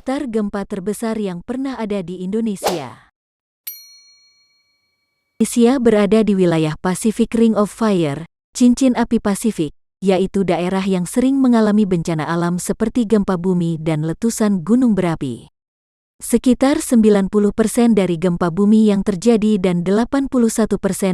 Daftar gempa terbesar yang pernah ada di Indonesia. Indonesia berada di wilayah Pacific Ring of Fire, cincin api Pasifik, yaitu daerah yang sering mengalami bencana alam seperti gempa bumi dan letusan gunung berapi. Sekitar 90% dari gempa bumi yang terjadi dan 81%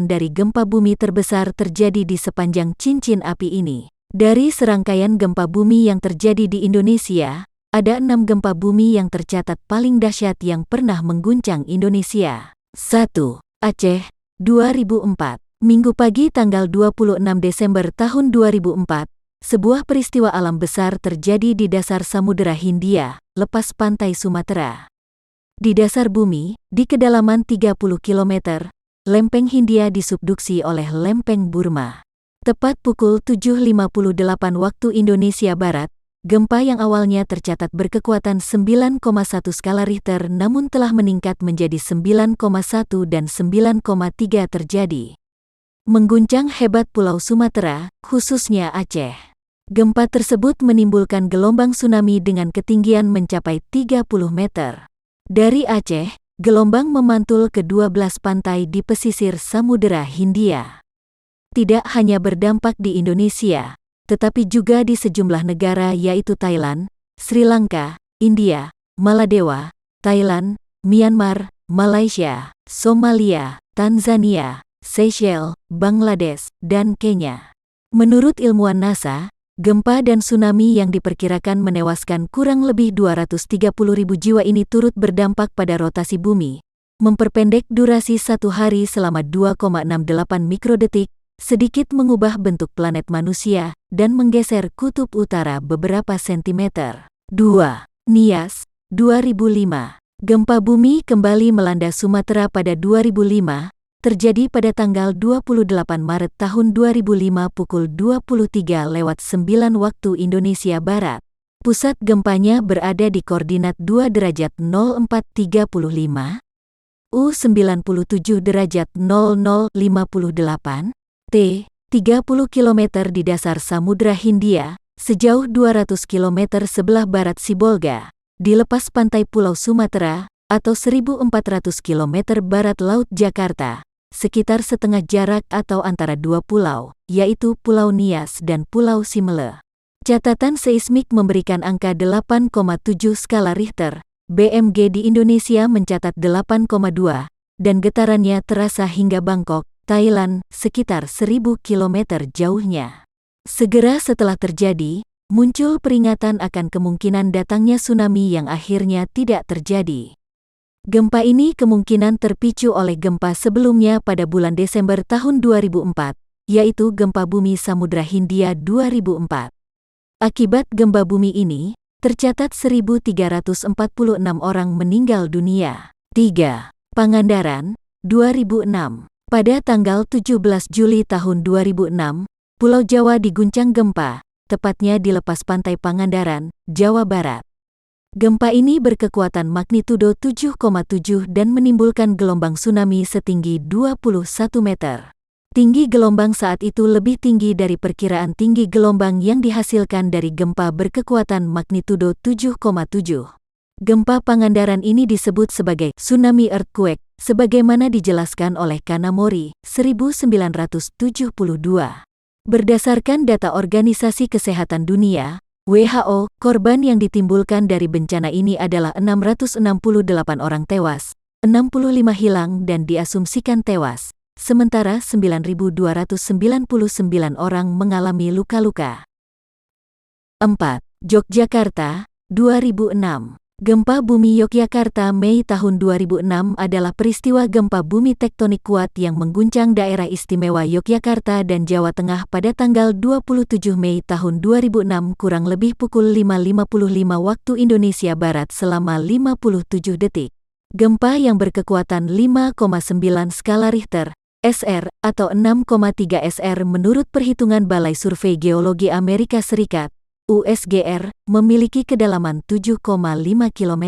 dari gempa bumi terbesar terjadi di sepanjang cincin api ini. Dari serangkaian gempa bumi yang terjadi di Indonesia, ada 6 gempa bumi yang tercatat paling dahsyat yang pernah mengguncang Indonesia. 1. Aceh, 2004. Minggu pagi tanggal 26 Desember tahun 2004, sebuah peristiwa alam besar terjadi di dasar Samudera Hindia, lepas pantai Sumatera. Di dasar bumi, di kedalaman 30 km, lempeng Hindia disubduksi oleh lempeng Burma. Tepat pukul 7.58 waktu Indonesia Barat, gempa yang awalnya tercatat berkekuatan 9,1 skala Richter namun telah meningkat menjadi 9,1 dan 9,3 terjadi. Mengguncang hebat Pulau Sumatera, khususnya Aceh. Gempa tersebut menimbulkan gelombang tsunami dengan ketinggian mencapai 30 meter. Dari Aceh, gelombang memantul ke 12 pantai di pesisir Samudera Hindia. Tidak hanya berdampak di Indonesia, tetapi juga di sejumlah negara yaitu Thailand, Sri Lanka, India, Maladewa, Thailand, Myanmar, Malaysia, Somalia, Tanzania, Seychelles, Bangladesh, dan Kenya. Menurut ilmuwan NASA, gempa dan tsunami yang diperkirakan menewaskan kurang lebih 230.000 jiwa ini turut berdampak pada rotasi bumi, memperpendek durasi satu hari selama 2,68 mikrodetik, sedikit mengubah bentuk planet manusia, dan menggeser kutub utara beberapa sentimeter. 2. Nias, 2005. Gempa bumi kembali melanda Sumatera pada 2005, terjadi pada tanggal 28 Maret tahun 2005 pukul 23.09 waktu Indonesia Barat. Pusat gempanya berada di koordinat 2 derajat 0435, U97 derajat 0058, T, 30 km di dasar Samudra Hindia, sejauh 200 km sebelah barat Sibolga, di lepas pantai Pulau Sumatera, atau 1.400 km barat Laut Jakarta, sekitar setengah jarak atau antara dua pulau, yaitu Pulau Nias dan Pulau Simele. Catatan seismik memberikan angka 8,7 skala Richter, BMG di Indonesia mencatat 8,2, dan getarannya terasa hingga Bangkok, Thailand, sekitar 1.000 km jauhnya. Segera setelah terjadi, muncul peringatan akan kemungkinan datangnya tsunami yang akhirnya tidak terjadi. Gempa ini kemungkinan terpicu oleh gempa sebelumnya pada bulan Desember tahun 2004, yaitu gempa bumi Samudra Hindia 2004. Akibat gempa bumi ini, tercatat 1.346 orang meninggal dunia. 3. Pangandaran, 2006. Pada tanggal 17 Juli tahun 2006, Pulau Jawa diguncang gempa, tepatnya di lepas pantai Pangandaran, Jawa Barat. Gempa ini berkekuatan magnitudo 7,7 dan menimbulkan gelombang tsunami setinggi 21 meter. Tinggi gelombang saat itu lebih tinggi dari perkiraan tinggi gelombang yang dihasilkan dari gempa berkekuatan magnitudo 7,7. Gempa Pangandaran ini disebut sebagai tsunami earthquake, sebagaimana dijelaskan oleh Kanamori, 1972. Berdasarkan data Organisasi Kesehatan Dunia, WHO, korban yang ditimbulkan dari bencana ini adalah 668 orang tewas, 65 hilang dan diasumsikan tewas, sementara 9.299 orang mengalami luka-luka. 4. Yogyakarta, 2006. Gempa bumi Yogyakarta Mei tahun 2006 adalah peristiwa gempa bumi tektonik kuat yang mengguncang daerah istimewa Yogyakarta dan Jawa Tengah pada tanggal 27 Mei tahun 2006 kurang lebih pukul 5.55 waktu Indonesia Barat selama 57 detik. Gempa yang berkekuatan 5,9 skala Richter, SR, atau 6,3 SR menurut perhitungan Balai Survei Geologi Amerika Serikat, USGR, memiliki kedalaman 7,5 km.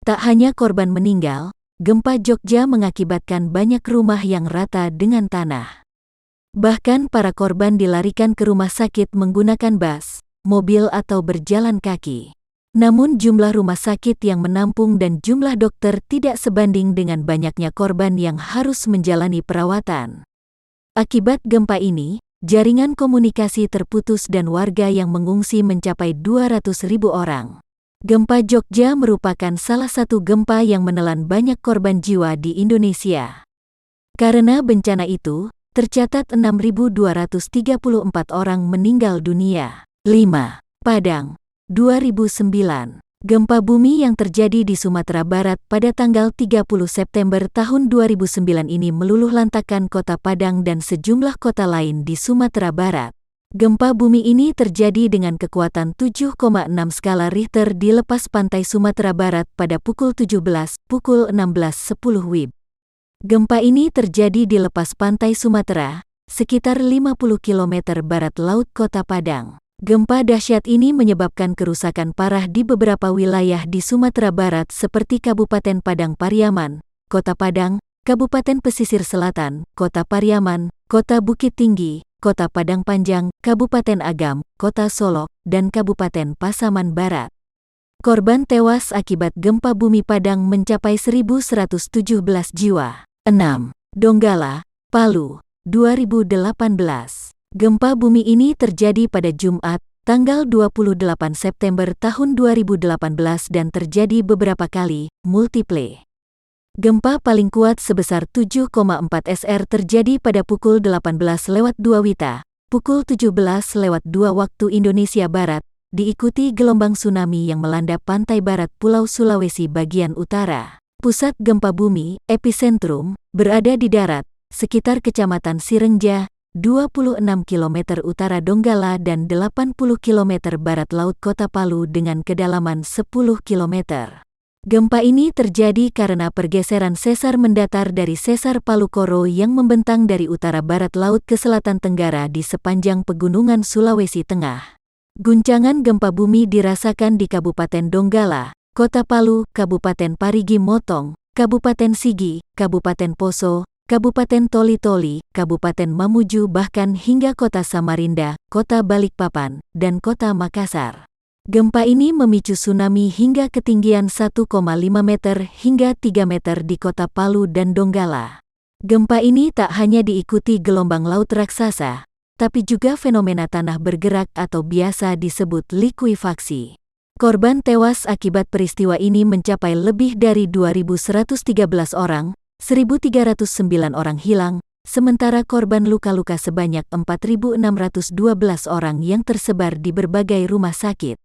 Tak hanya korban meninggal, gempa Jogja mengakibatkan banyak rumah yang rata dengan tanah. Bahkan para korban dilarikan ke rumah sakit menggunakan bus, mobil atau berjalan kaki. Namun jumlah rumah sakit yang menampung dan jumlah dokter tidak sebanding dengan banyaknya korban yang harus menjalani perawatan. Akibat gempa ini, jaringan komunikasi terputus dan warga yang mengungsi mencapai 200.000 orang. Gempa Jogja merupakan salah satu gempa yang menelan banyak korban jiwa di Indonesia. Karena bencana itu, tercatat 6.234 orang meninggal dunia. 5. Padang, 2009. Gempa bumi yang terjadi di Sumatera Barat pada tanggal 30 September tahun 2009 ini meluluhlantakkan kota Padang dan sejumlah kota lain di Sumatera Barat. Gempa bumi ini terjadi dengan kekuatan 7,6 skala Richter di lepas pantai Sumatera Barat pada pukul 16.10 WIB. Gempa ini terjadi di lepas pantai Sumatera, sekitar 50 km barat laut kota Padang. Gempa dahsyat ini menyebabkan kerusakan parah di beberapa wilayah di Sumatera Barat seperti Kabupaten Padang Pariaman, Kota Padang, Kabupaten Pesisir Selatan, Kota Pariaman, Kota Bukit Tinggi, Kota Padang Panjang, Kabupaten Agam, Kota Solok, dan Kabupaten Pasaman Barat. Korban tewas akibat gempa bumi Padang mencapai 1.117 jiwa. 6. Donggala, Palu, 2018. Gempa bumi ini terjadi pada Jumat, tanggal 28 September tahun 2018 dan terjadi beberapa kali, multiple. Gempa paling kuat sebesar 7,4 SR terjadi pada pukul 18.02 WITA, pukul 17.02 waktu Indonesia Barat, diikuti gelombang tsunami yang melanda pantai barat Pulau Sulawesi bagian utara. Pusat gempa bumi, epicentrum, berada di darat, sekitar Kecamatan Sirengja, 26 km utara Donggala dan 80 km barat laut kota Palu dengan kedalaman 10 km. Gempa ini terjadi karena pergeseran sesar mendatar dari sesar Palu Koro yang membentang dari utara barat laut ke selatan tenggara di sepanjang pegunungan Sulawesi Tengah. Guncangan gempa bumi dirasakan di Kabupaten Donggala, Kota Palu, Kabupaten Parigi Motong, Kabupaten Sigi, Kabupaten Poso, Kabupaten Toli-Toli, Kabupaten Mamuju bahkan hingga Kota Samarinda, Kota Balikpapan, dan Kota Makassar. Gempa ini memicu tsunami hingga ketinggian 1,5 meter hingga 3 meter di Kota Palu dan Donggala. Gempa ini tak hanya diikuti gelombang laut raksasa, tapi juga fenomena tanah bergerak atau biasa disebut likuifaksi. Korban tewas akibat peristiwa ini mencapai lebih dari 2.113 orang, 1.309 orang hilang, sementara korban luka-luka sebanyak 4.612 orang yang tersebar di berbagai rumah sakit.